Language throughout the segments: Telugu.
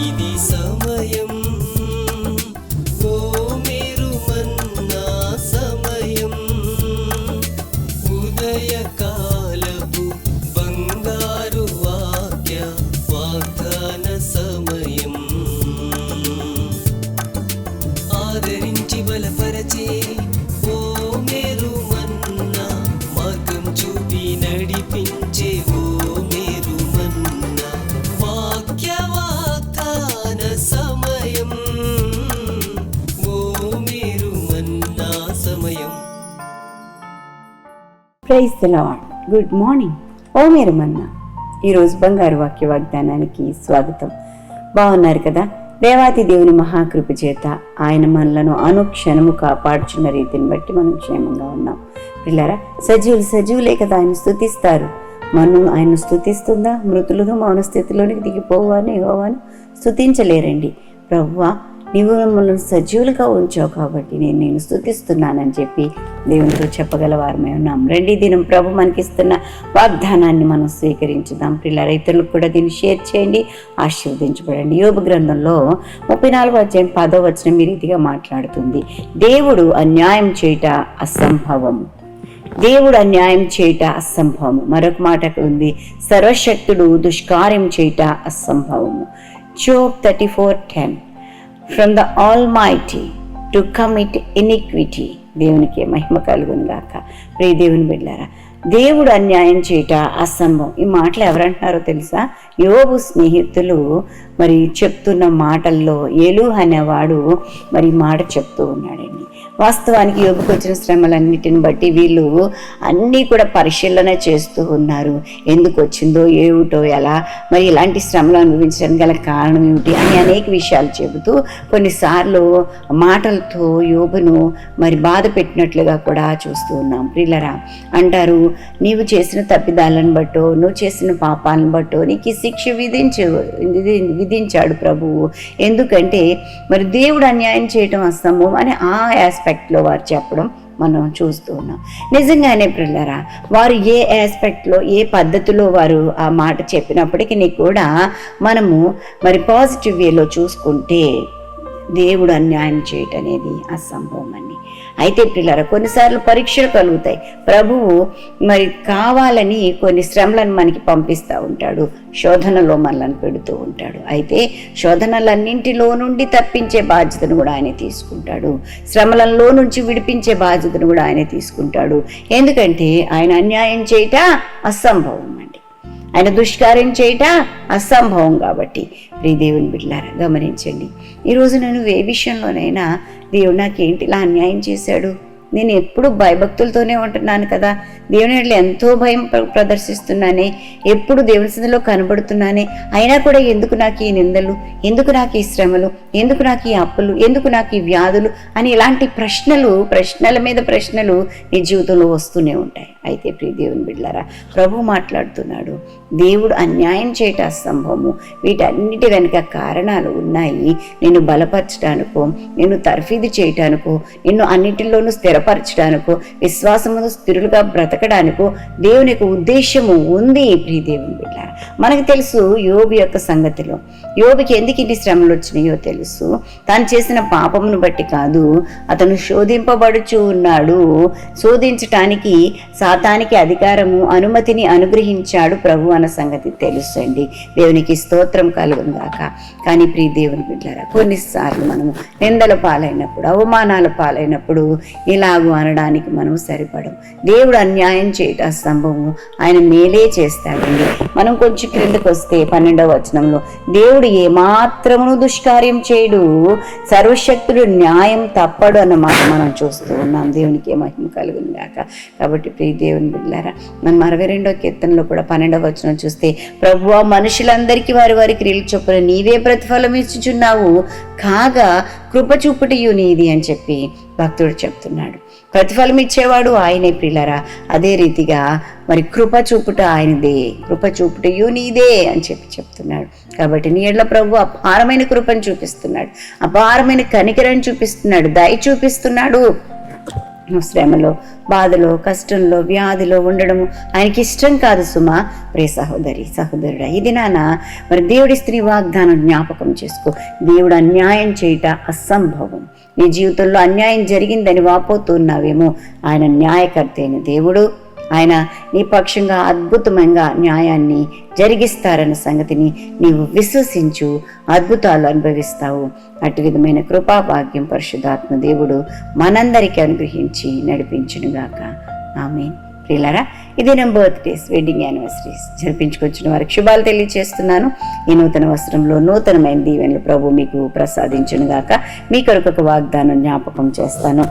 ఇది సమయం, ఓ మీరు మన్నా సమయం, ఉదయకాలపు బంగారు వాగ్దాన సమయం. ఆదరించి బలపరచే ఓ మీరు మన్నా, మార్గం చూపి నడిపించే ఓ మీరు మన్నా, వాగ్దాన సమయం, ఓ మీరు మన్నా సమయం. Praise the Lord. Good morning. ఓ మీరు మన్నా, ఈరోజు బంగారు వాక్య వాగ్దానానికి స్వాగతం. బాగున్నారు కదా? దేవాతి దేవుని మహాకృప చేత ఆయన మనలను అనుక్షణము కాపాడుచున్న రీతిని బట్టి మనం క్షేమంగా ఉన్నాం. పిల్లరా, సజీవులే కదా ఆయన స్తుతిస్తారు. మనం ఆయన స్తుతిస్తుందా? మృతులను మౌన స్థితిలోనికి దిగిపోవాని యెహోవాను స్తుతించలేరండి. ప్రభువా, నీవు మమ్మల్ని సజీవులుగా ఉంచావు కాబట్టి నేను స్తుతిస్తున్నానని చెప్పి దేవునితో చెప్పగల వారమే ఉన్నాం. రెండీ దినం ప్రభు మనకిస్తున్న వాగ్దానాన్ని మనం స్వీకరించుదాం. పిల్లల ఇతరులకు కూడా దీన్ని షేర్ చేయండి, ఆశీర్వదించబడండి. యోబు గ్రంథంలో 34వ అధ్యాయం 10వ వచనం ఈ రీతిగా మాట్లాడుతుంది. దేవుడు అన్యాయం చేయుట అసంభవము. దేవుడు అన్యాయం చేయుట అసంభవము. మరొక మాట అక్కడ ఉంది, సర్వశక్తుడు దుష్కార్యం చేయుట అసంభవము. Job 34:10. From the Almighty to commit iniquity. దేవునికి మహిమ కలుగును గాక. ప్రియ దేవుని బిడ్డలారా, దేవుడు అన్యాయం చేయుట అసంభవం. ఈ మాటలు ఎవరంటున్నారో తెలుసా? యోబు స్నేహితులు మరి చెప్తున్న మాటల్లో ఎలీహు అనేవాడు మరి మాట చెప్తూ ఉన్నాడండి. వాస్తవానికి యోబుకు వచ్చిన శ్రమలన్నిటిని బట్టి వీళ్ళు అన్నీ కూడా పరిశీలన చేస్తూ ఉన్నారు. ఎందుకు వచ్చిందో, ఏమిటో, ఎలా, మరి ఇలాంటి శ్రమలు అనుభవించడానికి గల కారణం ఏమిటి అని అనేక విషయాలు చెబుతూ కొన్నిసార్లు మాటలతో యోబును మరి బాధ పెట్టినట్లుగా కూడా చూస్తూ ఉన్నాం. ప్రియులరా, అంటారు, నీవు చేసిన తప్పిదాలను బట్టో, నువ్వు చేసిన పాపాలను బట్టో నీకు ఈ శిక్ష విధించాడు ప్రభువు. ఎందుకంటే మరి దేవుడు అన్యాయం చేయటం అసంభవం అని ఆ ఆస్పెక్ట్లో వారు చెప్పడం మనం చూస్తూ ఉన్నాం. నిజంగానే ప్రియులారా, వారు ఏ ఆస్పెక్ట్లో, ఏ పద్ధతిలో వారు ఆ మాట చెప్పినప్పటికీ కూడా మనము మరి పాజిటివ్ వేలో చూసుకుంటే దేవుడు అన్యాయం చేయటం అనేది అసంభవం అండి. అయితే పిల్లరా, కొన్నిసార్లు పరీక్షలు కలుగుతాయి. ప్రభువు మరి కావాలని కొన్ని శ్రమలను మనకి పంపిస్తూ ఉంటాడు, శోధనలో మనల్ని పెడుతూ ఉంటాడు. అయితే శోధనలన్నింటిలో నుండి తప్పించే బాధ్యతను కూడా ఆయన తీసుకుంటాడు. శ్రమలలో నుంచి విడిపించే బాధ్యతను కూడా ఆయన తీసుకుంటాడు. ఎందుకంటే ఆయన అన్యాయం చేయట అసంభవం అండి. ఆయన దుష్కార్యం చేయట అసంభవం. కాబట్టి ప్రియ దేవుని బిడ్డలారా, గమనించండి. ఈరోజు నేను ఏ విషయంలోనైనా దేవుడు నాకేంటి ఇలా అన్యాయం చేశాడు, నేను ఎప్పుడు భయభక్తులతోనే ఉంటున్నాను కదా, దేవుని ఎడల ఎంతో భయం ప్రదర్శిస్తున్నానే, ఎప్పుడు దేవుని సన్నిధిలో కనబడుతున్నానే, అయినా కూడా ఎందుకు నాకు ఈ నిందలు, ఎందుకు నాకు ఈ శ్రమలు, ఎందుకు నాకు ఈ అప్పులు, ఎందుకు నాకు ఈ వ్యాధులు అని ఇలాంటి ప్రశ్నల మీద ప్రశ్నలు నీ జీవితంలో వస్తూనే ఉంటాయి. అయితే ప్రియ దేవుని బిడ్డలారా, ప్రభు మాట్లాడుతున్నాడు, దేవుడు అన్యాయం చేయట అసంభవము. వీటన్నిటి వెనుక కారణాలు ఉన్నాయి. నిన్ను బలపరచడానికో, నిన్ను తర్ఫీదు చేయటానికో, నిన్ను అన్నిటిలోనూ స్థిరపరచడానికో, విశ్వాసమును స్థిరులుగా బ్రతకడానికో దేవుని యొక్క ఉద్దేశము ఉంది. ప్రియ దేవుని బిడ్డలారా, మనకు తెలుసు యోబు యొక్క సంగతిలో. యోబుకి ఎందుకు ఇన్ని శ్రమలు వచ్చినాయో తెలుసు. తాను చేసిన పాపమును బట్టి కాదు, అతను శోధింపబడుచు ఉన్నాడు. శోధించటానికి సాతానికి అధికారము, అనుమతిని అనుగ్రహించాడు ప్రభు అన్న సంగతి తెలుసు అండి. దేవునికి స్తోత్రం కలుగును గాక. కానీ ప్రియ దేవుని బిడ్డలారా, కొన్నిసార్లు మనము నిందల పాలైనప్పుడు, అవమానాల పాలైనప్పుడు ఇలాగూ అనడానికి మనం సరిపడం. దేవుడు అన్యాయం చేయట అసంభవం, ఆయన మేలే చేస్తాడండి. మనం కొంచెం క్రిందకు వస్తే 12వ వచనంలో, దేవుడు ఏమాత్రమును దుష్కార్యం చేయడు, సర్వశక్తుడు న్యాయం తప్పడు అన్నమాట మనం చూస్తూ ఉన్నాం. దేవునికి మహిమ కలుగును గాక. కాబట్టి ప్రియ దేవుని బిడ్డలారా, మనం 62వ కీర్తనలో కూడా 12వ వచనం చూస్తే, ప్రభువా, మనుషులందరికీ వారి వారి క్రియలు చొప్పున నీవే ప్రతిఫలం ఇచ్చుచున్నావు, కాగా కృప చూపుటయు నీది అని చెప్పి భక్తుడు చెప్తున్నాడు. ప్రతిఫలం ఇచ్చేవాడు ఆయనే ప్రియులారా. అదే రీతిగా మరి కృప చూపుట ఆయనదే, కృప చూపుటయు నీదే అని చెప్తున్నాడు. కాబట్టి నీ ఎడల ప్రభు అపారమైన కృపను చూపిస్తున్నాడు, అపారమైన కనికరని చూపిస్తున్నాడు, దయ చూపిస్తున్నాడు. శ్రమలో, బాధలో, కష్టంలో, వ్యాధిలో ఉండడము ఆయనకి ఇష్టం కాదు సుమా. ప్రియ సహోదరి, సహోదరుడా, ఇది మరి దేవుడి స్త్రీ వాగ్దానం జ్ఞాపకం చేసుకో. దేవుడు అన్యాయం చేయట అసంభవం. నీ జీవితంలో అన్యాయం జరిగిందని వాపోతున్నావేమో, ఆయన న్యాయకర్త అయిన దేవుడు. ఆయన నీ పక్షంగా అద్భుతమైన న్యాయాన్ని జరిగిస్తారన్న సంగతిని నీవు విశ్వసించు, అద్భుతాలు అనుభవిస్తావు. అటు విధమైన కృపాభాగ్యం పరిశుద్ధాత్మ దేవుడు మనందరికీ అనుగ్రహించి నడిపించునుగాక. ఆమేన్. ప్రియులారా, ఇది నా బర్త్డేస్, వెడ్డింగ్ యానివర్సరీస్ జరిపించుకొచ్చిన వారికి శుభాలు తెలియజేస్తున్నాను. ఈ నూతన వస్త్రంలో నూతనమైన దీవెనలు ప్రభు మీకు ప్రసాదించునుగాక. మీ కొరకు ఒక వాగ్దానం జ్ఞాపకం చేస్తాను.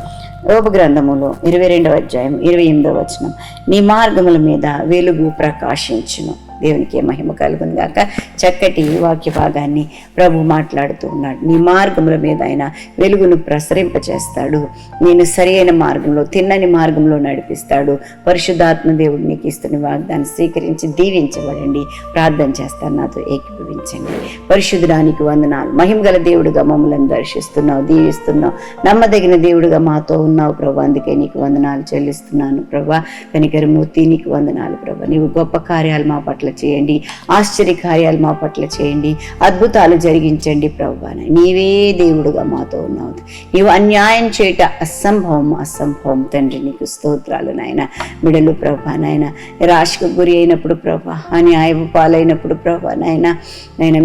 యోబు గ్రంథములో 22వ అధ్యాయం 28వ వచనం, నీ మార్గముల మీద వెలుగు ప్రకాశించును. దేవునికి మహిమ కలుగును గాక. చక్కటి వాక్య భాగాన్ని ప్రభు మాట్లాడుతూ ఉన్నాడు. నీ మార్గముల మీద ఆయన వెలుగును ప్రసరింపచేస్తాడు. నేను సరి అయిన మార్గంలో, తిన్నని మార్గంలో నడిపిస్తాడు. పరిశుద్ధాత్మ దేవుడు నీకు ఇస్తున్న వాగ్దాన్ని స్వీకరించి దీవించబడండి. ప్రార్థన చేస్తాను, నాతో ఏకీభవించండి. పరిశుద్ధుడానికి వందనాలు. మహిమగల దేవుడుగా మమ్మల్ని దర్శిస్తున్నావు, దీవిస్తున్నావు. నమ్మదగిన దేవుడుగా మాతో ఉన్నావు ప్రభు. అందుకే నీకు వందనాలు చెల్లిస్తున్నాను ప్రభా. కనికరమూర్తి, నీకు వందనాలు ప్రభా. నీవు గొప్ప కార్యాలు మా పట్ల చేయండి, ఆశ్చర్య కార్యాలు మా పట్ల చేయండి, అద్భుతాలు జరిగించండి ప్రభా. నీవే దేవుడుగా మాతో ఉన్నావు. నీవు అన్యాయం చేయట అసంభవం తండ్రి. నీకు స్తోత్రాలు నాయన. బిడలు ప్రభా నాయన నిరాశకు గురి అయినప్పుడు ప్రభా, అన్యాయపు పాలైనప్పుడు ప్రభా నాయన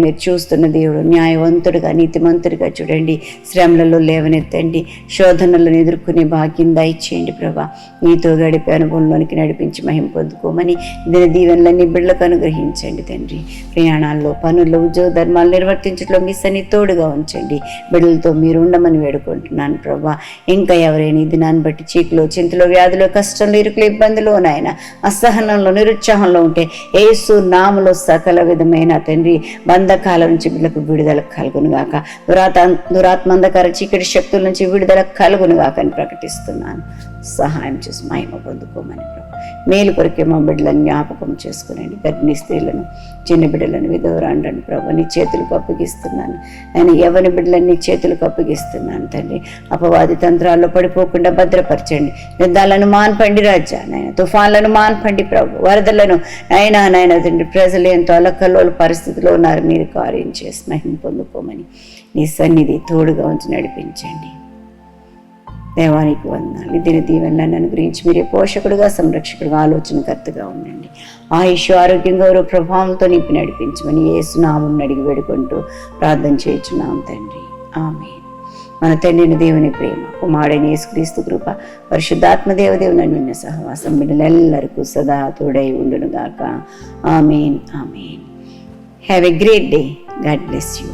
మీరు చూస్తున్న దేవుడు, న్యాయవంతుడుగా నీతిమంతుడిగా చూడండి. శ్రమలలో లేవనెత్తండి, శోధనలను ఎదుర్కొనే భాగ్యం దయచేయండి ప్రభా. నీతో గడిపే అనుభవంలోనికి నడిపించి మహిమ పొందుకోమని దీవెనలన్నీ బిడ్డలకు అనుగ్రహించండి తండ్రి. ప్రయాణాల్లో, పనుల్లో, ఉద్యోగ ధర్మాలు నిర్వర్తించడంలో మీ సన్ని తోడుగా ఉంచండి. బిడ్డలతో మీరు ఉండమని వేడుకుంటున్నాను ప్రభా. ఇంకా ఎవరైనా ఈ దినాన్ని బట్టి చీకులో, చింతలో, వ్యాధిలో, కష్టంలో, ఇరుకులో, ఇబ్బందులో, నాయన అసహనంలో, నిరుత్సాహంలో ఉంటే యేసు నామములో సకల విధమైన తండ్రి బంధకాల నుంచి బిడ్డలకు విడుదల కలుగునుగాక. దురాత్మ అంధకార చీకటి శక్తుల నుంచి విడుదల కలుగునుగాక అని ప్రకటిస్తున్నాను. సహాయం చేసి మహిమ పొందుకోమని ప్రభు. మేలు కొరకే మా బిడ్డలను జ్ఞాపకం చేసుకునండి. గర్భిణీ స్త్రీలను, చిన్న బిడ్డలను, విధవరాండ్రను ప్రభు నీ చేతులకు అప్పగిస్తున్నాను. నేను ఎవరి బిడ్డలను నీ చేతులకు అప్పగిస్తున్నాను తండ్రి. అపవాది తంత్రాల్లో పడిపోకుండా భద్రపరచండి. యుద్ధాలను మాన్పండి రాజా నాయన. తుఫాన్లను మాన్పండి ప్రభు. వరదలను నాయన తండ్రి. ప్రజలు ఎంతో అలకల్లోల పరిస్థితిలో ఉన్నారు. మీరు కార్యం చేసి మహిమ పొందుకోమని నీ సన్నిధి తోడుగా ఉంచి నడిపించండి. దేవానికి వందనాలు. దీని దీవెనలను అనుగ్రహించి మీరే పోషకుడుగా, సంరక్షకుడుగా, ఆలోచనకర్తగా ఉండండి. ఆయుష్, ఆరోగ్యం, గౌరవ ప్రభావంతో నింపి నడిపించమని యేసు నామమున అడిగి వేడుకుంటూ ప్రార్థన చేయుచున్నాం తండ్రి. ఆమేన్. మన తండ్రిని దేవుని ప్రేమ, కుమారుడైన యేసుక్రీస్తు కృప, పరిశుద్ధాత్మ దేవదేవుని నిన్న సహవాసం బిడ్డలెల్లరికూ సదా తోడై ఉండునుగాక. ఆమేన్. ఆమేన్. Have a great day. God bless you.